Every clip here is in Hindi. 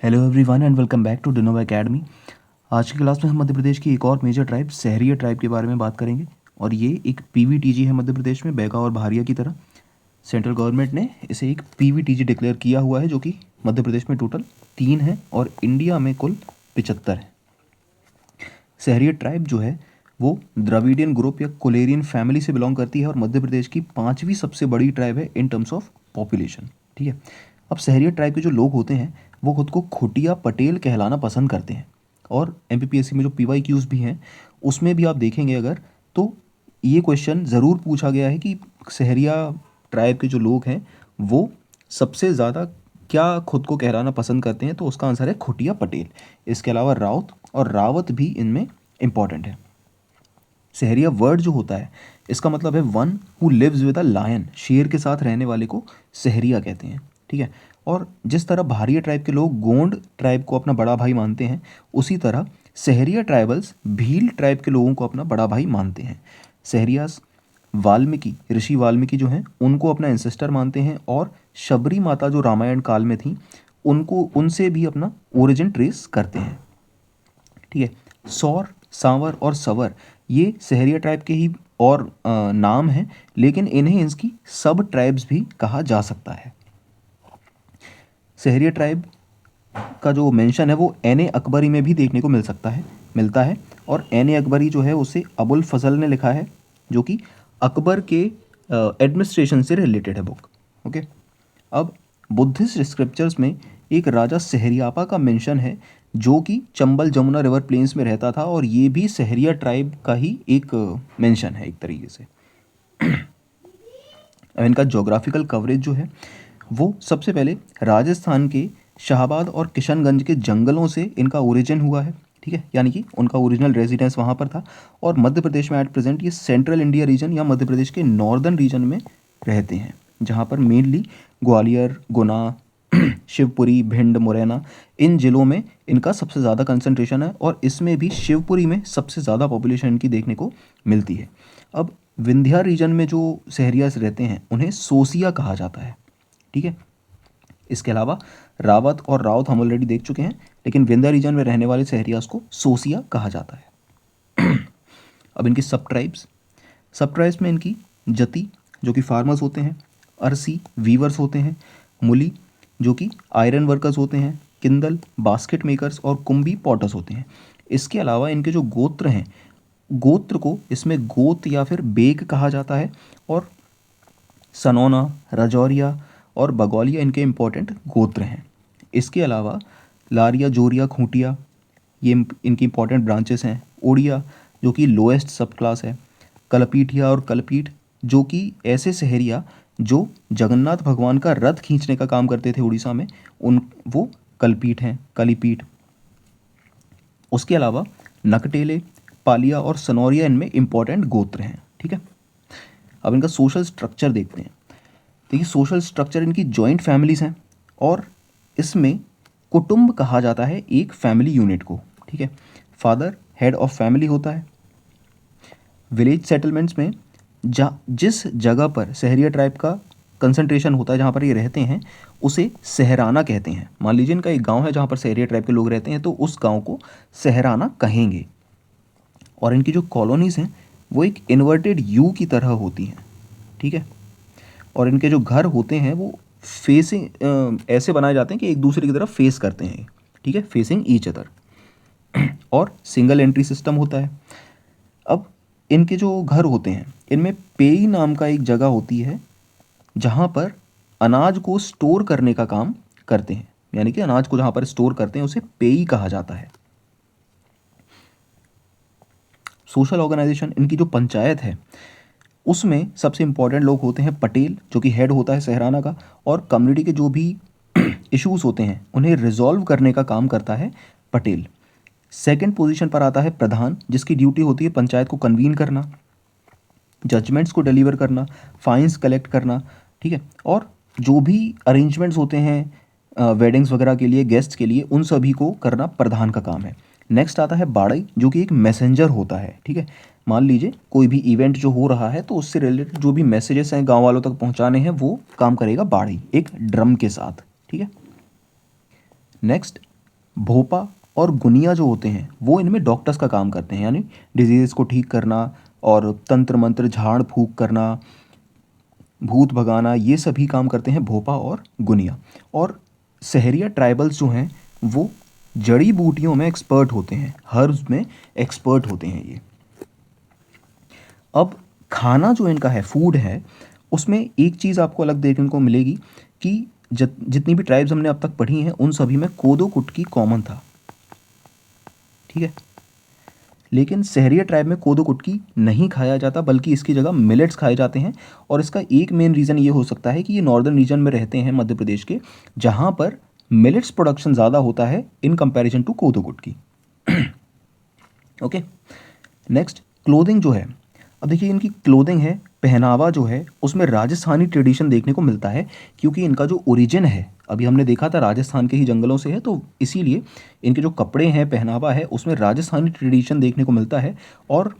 Hello everyone and welcome back to Dinova Academy. आज की क्लास में हम मध्य प्रदेश की एक और मेजर ट्राइब सहरिया ट्राइब के बारे में बात करेंगे। और ये एक पीवीटीजी है मध्य प्रदेश में, बैगा और भारिया की तरह। सेंट्रल गवर्नमेंट ने इसे एक पीवीटीजी डिक्लेयर किया हुआ है, जो कि मध्य प्रदेश में टोटल 3 है और इंडिया में कुल 75 है। सहरिया ट्राइब जो है वो द्रविडियन ग्रुप या कोलेरियन फैमिली से बिलोंग करती है और मध्य प्रदेश की 5वीं सबसे बड़ी ट्राइब है इन टर्म्स ऑफ पॉपुलेशन। ठीक है। अब सहरिया ट्राइब के जो लोग होते हैं वो खुद को खुटिया पटेल कहलाना पसंद करते हैं। और एमपीपीएससी में जो पीवाईक्यूज भी हैं उसमें भी आप देखेंगे अगर, तो ये क्वेश्चन ज़रूर पूछा गया है कि सहरिया ट्राइब के जो लोग हैं वो सबसे ज़्यादा क्या खुद को कहलाना पसंद करते हैं, तो उसका आंसर है खुटिया पटेल। इसके अलावा राउत और रावत भी इनमें इम्पॉर्टेंट है। सहरिया वर्ड जो होता है इसका मतलब है one who lives with a lion, शेर के साथ रहने वाले को सहरिया कहते हैं। ठीक है। और जिस तरह भारिया ट्राइब के लोग गोंड ट्राइब को अपना बड़ा भाई मानते हैं, उसी तरह सहरिया ट्राइबल्स भील ट्राइब के लोगों को अपना बड़ा भाई मानते हैं। सहरियास वाल्मीकि, ऋषि वाल्मीकि जो हैं उनको अपना एंसेस्टर मानते हैं और शबरी माता जो रामायण काल में थी उनको उनसे भी अपना ओरिजिन ट्रेस करते हैं। ठीक है। सौर, सांवर और सवर ये सहरिया ट्राइब के ही और नाम हैं, लेकिन इन्हें इसकी सब ट्राइब्स भी कहा जा सकता है। सहरिया ट्राइब का जो मेंशन है वो एन ए अकबरी में भी देखने को मिलता है। और एन ए अकबरी जो है उसे अबुल फजल ने लिखा है, जो कि अकबर के एडमिनिस्ट्रेशन से रिलेटेड है बुक। ओके। अब बुद्धिस्ट स्क्रिप्चर्स में एक राजा सहरियापा का मेंशन है, जो कि चंबल जमुना रिवर प्लेन्स में रहता था, और ये भी सहरिया ट्राइब का ही एक मेंशन है एक तरीके से। अब इनका जोग्राफिकल कवरेज जो है वो सबसे पहले राजस्थान के शाहबाद और किशनगंज के जंगलों से इनका ओरिजिन हुआ है। ठीक है, यानी कि उनका ओरिजिनल रेजिडेंस वहाँ पर था। और मध्य प्रदेश में एट प्रेजेंट ये सेंट्रल इंडिया रीजन या मध्य प्रदेश के नॉर्दर्न रीजन में रहते हैं, जहाँ पर मेनली ग्वालियर, गुना, शिवपुरी, भिंड, मुरैना इन जिलों में इनका सबसे ज़्यादा कंसंट्रेशन है। और इसमें भी शिवपुरी में सबसे ज़्यादा पॉपुलेशन इनकी देखने को मिलती है। अब विंध्या रीजन में जो सहरियास रहते हैं उन्हें सोसिया कहा जाता है। ठीक है। इसके अलावा रावत और राउत हम ऑलरेडी देख चुके हैं, लेकिन विंध्या रीजन में रहने वाले सहरियास को सोसिया कहा जाता है। अब इनकी सब ट्राइब्स में इनकी जति जो कि फार्मर्स होते हैं, अरसी वीवर्स होते हैं, मुली जो कि आयरन वर्कर्स होते हैं, किंदल बास्केट मेकर्स और कुंभी पॉटर्स होते हैं। इसके अलावा इनके जो गोत्र हैं, गोत्र को इसमें गोत या फिर बेग कहा जाता है। और सनौना, राजौरिया और बगौलिया इनके इम्पोर्टेंट गोत्र हैं। इसके अलावा लारिया, जोरिया, खूंटिया ये इनकी इम्पोर्टेंट ब्रांचेस हैं। ओडिया जो कि लोएस्ट सब क्लास है। कलपीठिया और कलपीठ जो कि ऐसे सहरिया जो जगन्नाथ भगवान का रथ खींचने का काम करते थे उड़ीसा में, उन वो कलपीठ हैं, कलिपीठ। उसके अलावा नकटेले, पालिया और सनौरिया इनमें इम्पोर्टेंट गोत्र हैं। ठीक है। अब इनका सोशल स्ट्रक्चर देखते हैं। देखिए, सोशल स्ट्रक्चर इनकी जॉइंट फैमिलीज़ हैं और इसमें कुटुंब कहा जाता है एक फैमिली यूनिट को। ठीक है। फादर हेड ऑफ फैमिली होता है। विलेज सेटलमेंट्स में जिस जगह पर सहरिया ट्राइब का कंसंट्रेशन होता है, जहाँ पर ये रहते हैं, उसे सहराना कहते हैं। मान लीजिए इनका एक गांव है जहाँ पर सहरिया ट्राइब के लोग रहते हैं, तो उस गांव को सहराना कहेंगे। और इनकी जो कॉलोनीज़ हैं वो एक इन्वर्टेड यू की तरह होती हैं। ठीक है। और इनके जो घर होते हैं वो फेसिंग ऐसे बनाए जाते हैं कि एक दूसरे की तरफ फेस करते हैं। ठीक है, फेसिंग ईच अदर। और सिंगल एंट्री सिस्टम होता है। अब इनके जो घर होते हैं इनमें पेई नाम का एक जगह होती है, जहाँ पर अनाज को स्टोर करने का काम करते हैं। यानी कि अनाज को जहाँ पर स्टोर करते हैं उसे पेई कहा जाता है। सोशल ऑर्गेनाइजेशन, इनकी जो पंचायत है उसमें सबसे इंपॉर्टेंट लोग होते हैं पटेल, जो कि हेड होता है सहराना का। और कम्युनिटी के जो भी इश्यूज होते हैं उन्हें रिजॉल्व करने का काम करता है पटेल। सेकंड पोजीशन पर आता है प्रधान, जिसकी ड्यूटी होती है पंचायत को कन्वीन करना, जजमेंट्स को डिलीवर करना, फाइन्स कलेक्ट करना। ठीक है। और जो भी अरेंजमेंट्स होते हैं वेडिंग्स वगैरह के लिए, गेस्ट्स के लिए, उन सभी को करना प्रधान का काम है। नेक्स्ट आता है बाड़ई, जो कि एक मैसेंजर होता है। ठीक है। मान लीजिए कोई भी इवेंट जो हो रहा है तो उससे रिलेटेड जो भी मैसेजेस हैं गांव वालों तक पहुंचाने हैं, वो काम करेगा बाड़ई एक ड्रम के साथ। ठीक है। नेक्स्ट भोपा और गुनिया जो होते हैं वो इनमें डॉक्टर्स का काम करते हैं, यानी डिजीज़ को ठीक करना और तंत्र मंत्र झाड़ फूँक करना, भूत भगाना, ये सभी काम करते हैं भोपा और गुनिया। और सहरिया ट्राइबल्स जो हैं वो जड़ी बूटियों में एक्सपर्ट होते हैं, हर्ब्स में एक्सपर्ट होते हैं ये। अब खाना जो इनका है, फूड है, उसमें एक चीज़ आपको अलग देखने को मिलेगी कि जितनी भी ट्राइब्स हमने अब तक पढ़ी हैं उन सभी में कोदो कुटकी कॉमन था, ठीक है। लेकिन सहरिया ट्राइब में कोदो कुटकी नहीं खाया जाता, बल्कि इसकी जगह मिलेट्स खाए जाते हैं। और इसका एक मेन रीज़न ये हो सकता है कि ये नॉर्दर्न रीजन में रहते हैं मध्य प्रदेश के, जहाँ पर मिलेट्स प्रोडक्शन ज़्यादा होता है इन कंपैरिजन टू कोदो कुटकी। ओके, नेक्स्ट क्लोथिंग जो है। अब देखिए इनकी क्लोथिंग है, पहनावा जो है उसमें राजस्थानी ट्रेडिशन देखने को मिलता है, क्योंकि इनका जो ओरिजिन है अभी हमने देखा था राजस्थान के ही जंगलों से है, तो इसीलिए इनके जो कपड़े हैं, पहनावा है, उसमें राजस्थानी ट्रेडिशन देखने को मिलता है। और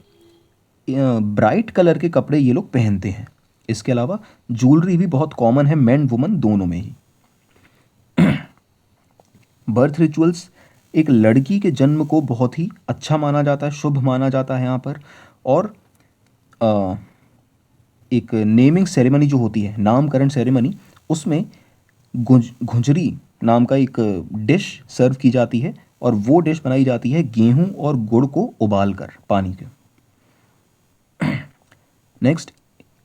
ब्राइट कलर के कपड़े ये लोग पहनते हैं। इसके अलावा ज्वेलरी भी बहुत कॉमन है मैन वुमन दोनों में ही। बर्थ रिचुअल्स, एक लड़की के जन्म को बहुत ही अच्छा माना जाता है, शुभ माना जाता है यहाँ पर। और एक नेमिंग सेरेमनी जो होती है, नामकरण सेरेमनी, उसमें घुंझरी नाम का एक डिश सर्व की जाती है, और वो डिश बनाई जाती है गेहूं और गुड़ को उबाल कर पानी के। नेक्स्ट,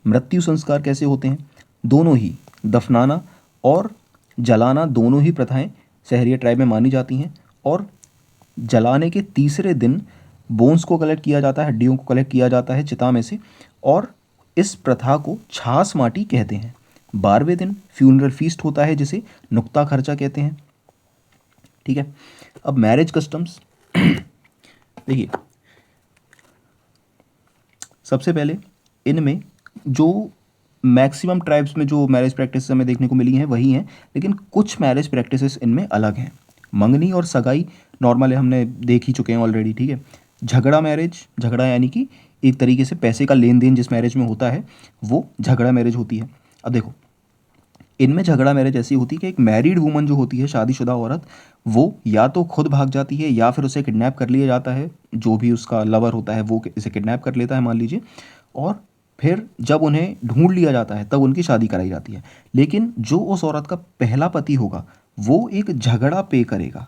मृत्यु संस्कार कैसे होते हैं। दोनों ही दफनाना और जलाना, दोनों ही प्रथाएं सहरिया ट्राइब में मानी जाती हैं। और जलाने के तीसरे दिन बोन्स को कलेक्ट किया जाता है, हड्डियों को कलेक्ट किया जाता है चिता में से, और इस प्रथा को छाछ माटी कहते हैं। 12वें दिन फ्यूनरल फीस्ट होता है जिसे नुक्ता खर्चा कहते हैं, ठीक है। अब मैरिज कस्टम्स देखिए, सबसे पहले इनमें जो मैक्सिमम ट्राइब्स में जो मैरिज प्रैक्टिसेस हमें देखने को मिली हैं वही हैं, लेकिन कुछ मैरिज प्रैक्टिसेस इनमें अलग हैं। मंगनी और सगाई नॉर्मल है, हमने देख ही चुके हैं ऑलरेडी, ठीक है। झगड़ा मैरिज, झगड़ा यानी कि एक तरीके से पैसे का लेन देन जिस मैरिज में होता है वो झगड़ा मैरिज होती है। अब देखो इनमें झगड़ा मैरिज ऐसी होती है कि एक मैरिड वुमन जो होती है, शादीशुदा औरत, वो या तो खुद भाग जाती है या फिर उसे किडनैप कर लिया जाता है, जो भी उसका लवर होता है वो इसे किडनैप कर लेता है मान लीजिए, और फिर जब उन्हें ढूंढ लिया जाता है तब उनकी शादी कराई जाती है। लेकिन जो उस औरत का पहला पति होगा वो एक झगड़ा पे करेगा,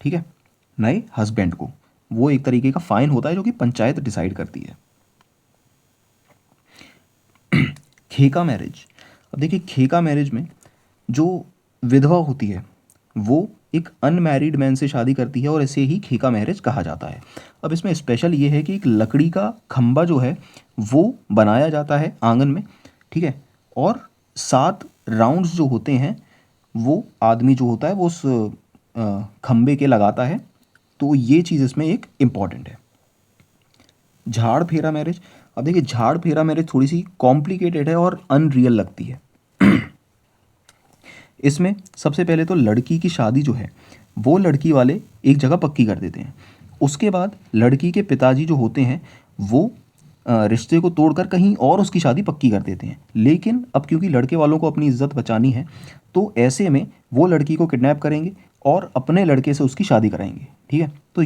ठीक है, नए हस्बैंड को। वो एक तरीके का फाइन होता है जो कि पंचायत डिसाइड करती है। खेका मैरिज। अब देखिए खेका मैरिज में जो विधवा होती है वो एक अनमैरिड मैन से शादी करती है और इसे ही खेका मैरिज कहा जाता है। अब इसमें स्पेशल ये है कि एक लकड़ी का खंबा जो है वो बनाया जाता है आंगन में, ठीक है, और 7 राउंड्स जो होते हैं वो आदमी जो होता है वो उस खंबे के लगाता है। तो ये चीज़ इसमें एक इम्पॉर्टेंट है। झाड़ फेरा मैरिज। अब देखिए झाड़ फेरा मैरिज थोड़ी सी कॉम्प्लिकेटेड है और अनरियल लगती है। इसमें सबसे पहले तो लड़की की शादी जो है वो लड़की वाले एक जगह पक्की कर देते हैं। उसके बाद लड़की के पिताजी जो होते हैं वो रिश्ते को तोड़कर कहीं और उसकी शादी पक्की कर देते हैं। लेकिन अब क्योंकि लड़के वालों को अपनी इज्जत बचानी है तो ऐसे में वो लड़की को किडनैप करेंगे और अपने लड़के से उसकी शादी कराएंगे, ठीक है। तो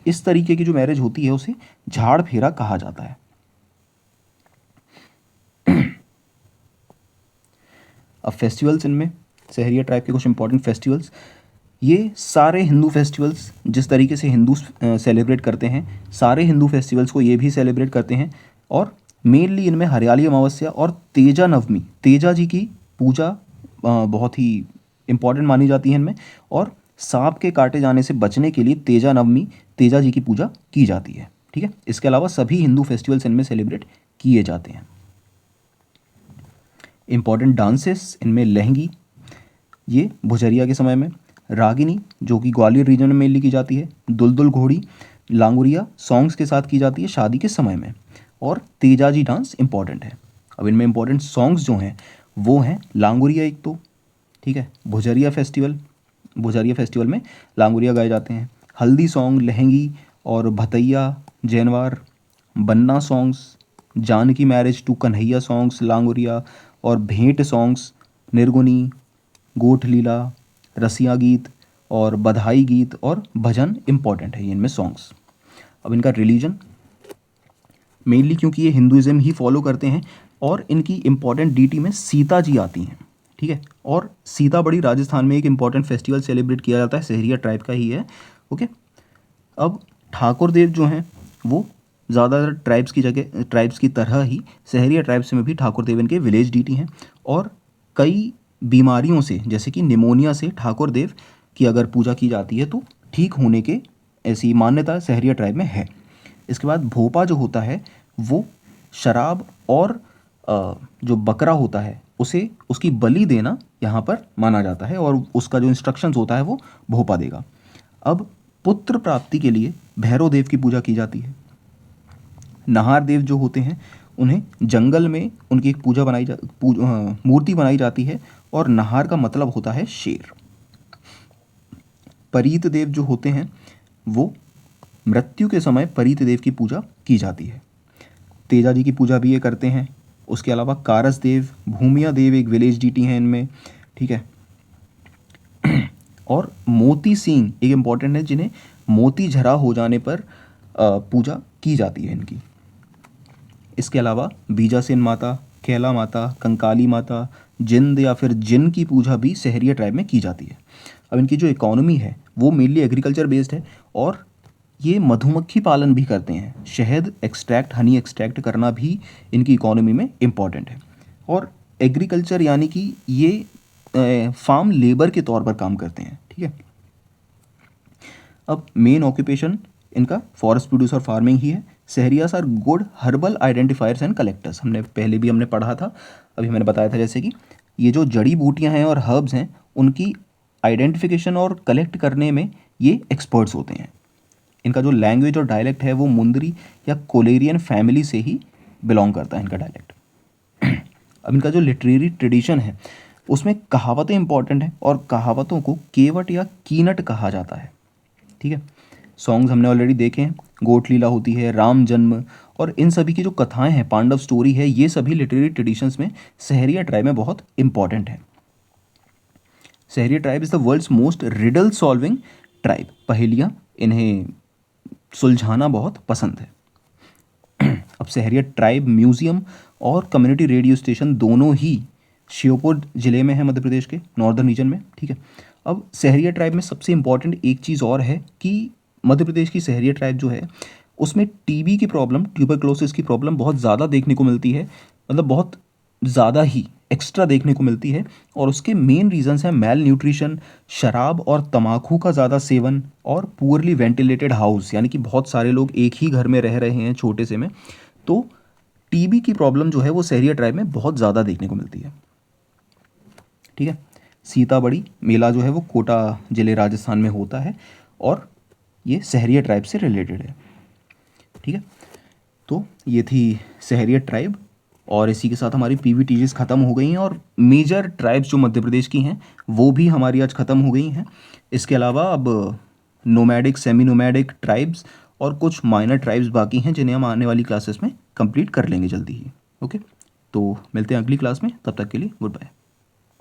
इस तरीके की जो मैरिज होती है उसे झाड़ फेरा कहा जाता है। अब फेस्टिवल्स, इनमें सहरिया ट्राइब के कुछ इंपॉर्टेंट फेस्टिवल्स। ये सारे हिंदू फेस्टिवल्स जिस तरीके से हिंदू सेलिब्रेट करते हैं, सारे हिंदू फेस्टिवल्स को ये भी सेलिब्रेट करते हैं। और मेनली इनमें हरियाली अमावस्या और तेजा नवमी, तेजा जी की पूजा बहुत ही इम्पॉर्टेंट मानी जाती है इनमें। और सांप के काटे जाने से बचने के लिए तेजा नवमी, तेजा जी की पूजा की जाती है, ठीक है। इसके अलावा सभी हिंदू फेस्टिवल्स इनमें सेलिब्रेट किए जाते हैं। इम्पॉर्टेंट डांसेस इनमें लहंगी, ये भुजरिया के समय में, रागिनी जो कि ग्वालियर रीजन में मेनली की जाती है, दुलदुल घोड़ी, लांगुरिया सॉन्ग्स के साथ की जाती है शादी के समय में, और तेजाजी डांस इंपॉर्टेंट है। अब इनमें इंपॉर्टेंट सॉन्ग्स जो हैं वो हैं लांगुरिया एक तो, ठीक है, भुजरिया फेस्टिवल में लांगुरिया गाए जाते हैं, हल्दी सॉन्ग, लहंगी और भतैया, जैनवार, Banna songs, Janaki marriage to Kanhaiya songs, Languriya और भेंट सॉन्ग्स, निर्गुनी, गोठ लीला, रसिया गीत और बधाई गीत और भजन इम्पॉर्टेंट है ये इनमें सॉन्ग्स। अब इनका रिलीजन मेनली क्योंकि ये हिंदुज़म ही फॉलो करते हैं और इनकी इम्पॉर्टेंट डीटी में सीता जी आती हैं, ठीक है। और सीताबड़ी राजस्थान में एक इम्पॉर्टेंट फेस्टिवल सेलिब्रेट किया जाता है, सहरिया ट्राइब का ही है, ओके। अब ठाकुर देव जो हैं वो ज़्यादातर ट्राइब्स की तरह ही सहरिया ट्राइब्स में भी ठाकुर देव इनके विलेज डीटी हैं। और कई बीमारियों से जैसे कि निमोनिया से ठाकुर देव की अगर पूजा की जाती है तो ठीक होने के ऐसी मान्यता सहरिया ट्राइब में है। इसके बाद भोपा जो होता है वो शराब और जो बकरा होता है उसे उसकी बलि देना यहाँ पर माना जाता है और उसका जो इंस्ट्रक्शंस होता है वो भोपा देगा। अब पुत्र प्राप्ति के लिए भैरव देव की पूजा की जाती है। नाहार देव जो होते हैं उन्हें जंगल में उनकी एक मूर्ति बनाई जाती है और नाहार का मतलब होता है शेर। परीत देव जो होते हैं वो मृत्यु के समय परीत देव की पूजा की जाती है। तेजा जी की पूजा भी ये करते हैं। उसके अलावा कारस देव, भूमिया देव एक विलेज डीटी हैं इनमें, ठीक है। और मोती सिंह एक इम्पॉर्टेंट है जिन्हें मोती झरा हो जाने पर पूजा की जाती है इनकी। इसके अलावा बीजासेन माता, कैला माता, कंकाली माता, जिंद या फिर जिन की पूजा भी सहरिया ट्राइब में की जाती है। अब इनकी जो इकोनॉमी है वो मेनली एग्रीकल्चर बेस्ड है और ये मधुमक्खी पालन भी करते हैं। शहद एक्सट्रैक्ट, हनी एक्सट्रैक्ट करना भी इनकी इकोनॉमी में इम्पॉर्टेंट है। और एग्रीकल्चर यानी कि ये फार्म लेबर के तौर पर काम करते हैं, ठीक है। अब मेन ऑक्यूपेशन इनका फॉरेस्ट प्रोड्यूस और फार्मिंग ही है। Sahariyas are good herbal identifiers and collectors, हमने पढ़ा था, अभी मैंने बताया था जैसे कि ये जो जड़ी बूटियां हैं और हर्ब्स हैं उनकी आइडेंटिफिकेशन और कलेक्ट करने में ये एक्सपर्ट्स होते हैं। इनका जो लैंग्वेज और डायलेक्ट है वो मुंदरी या कोलेरियन फैमिली से ही बिलोंग करता है इनका डायलेक्ट। अब इनका जो लिटरेरी ट्रेडिशन है उसमें कहावतें इंपॉर्टेंट हैं और कहावतों को केवट या कीनट कहा जाता है, ठीक है। सॉन्ग्स हमने ऑलरेडी देखे हैं, गोट लीला होती है, राम जन्म और इन सभी की जो कथाएं हैं, पांडव स्टोरी है, ये सभी लिटरेरी ट्रेडिशंस में सहरिया ट्राइब में बहुत इंपॉर्टेंट है। Sahariya tribe is the world's most riddle solving tribe. पहेलियाँ इन्हें सुलझाना बहुत पसंद है। अब सहरिया ट्राइब म्यूज़ियम और कम्युनिटी रेडियो स्टेशन दोनों ही श्योपुर ज़िले में है, मध्य प्रदेश के नॉर्दर्न रीजन में, ठीक है। अब सहरिया ट्राइब में सबसे इम्पॉर्टेंट एक चीज़ और है कि मध्य प्रदेश की सहरिया ट्राइब जो है उसमें टीबी की प्रॉब्लम, ट्यूबरक्लोसिस की प्रॉब्लम बहुत ज़्यादा देखने को मिलती है, मतलब बहुत ज़्यादा ही एक्स्ट्रा देखने को मिलती है। और उसके मेन रीजंस हैं मेल न्यूट्रिशन, शराब और तम्बाकू का ज़्यादा सेवन और पुअरली वेंटिलेटेड हाउस, यानी कि बहुत सारे लोग एक ही घर में रह रहे हैं छोटे से में, तो टीबी की प्रॉब्लम जो है वो सहरिया ट्राइब में बहुत ज़्यादा देखने को मिलती है, ठीक है। सीताबड़ी मेला जो है वो कोटा ज़िले राजस्थान में होता है और ये सहरिया ट्राइब से रिलेटेड है, ठीक है। तो ये थी सहरिया ट्राइब और इसी के साथ हमारी पीवीटीजीज ख़त्म हो गई हैं और मेजर ट्राइब्स जो मध्य प्रदेश की हैं वो भी हमारी आज ख़त्म हो गई हैं। इसके अलावा अब नोमैडिक, सेमी नोमैडिक ट्राइब्स और कुछ माइनर ट्राइब्स बाकी हैं जिन्हें हम आने वाली क्लासेस में कंप्लीट कर लेंगे जल्दी ही, ओके। तो मिलते हैं अगली क्लास में, तब तक के लिए गुड बाय।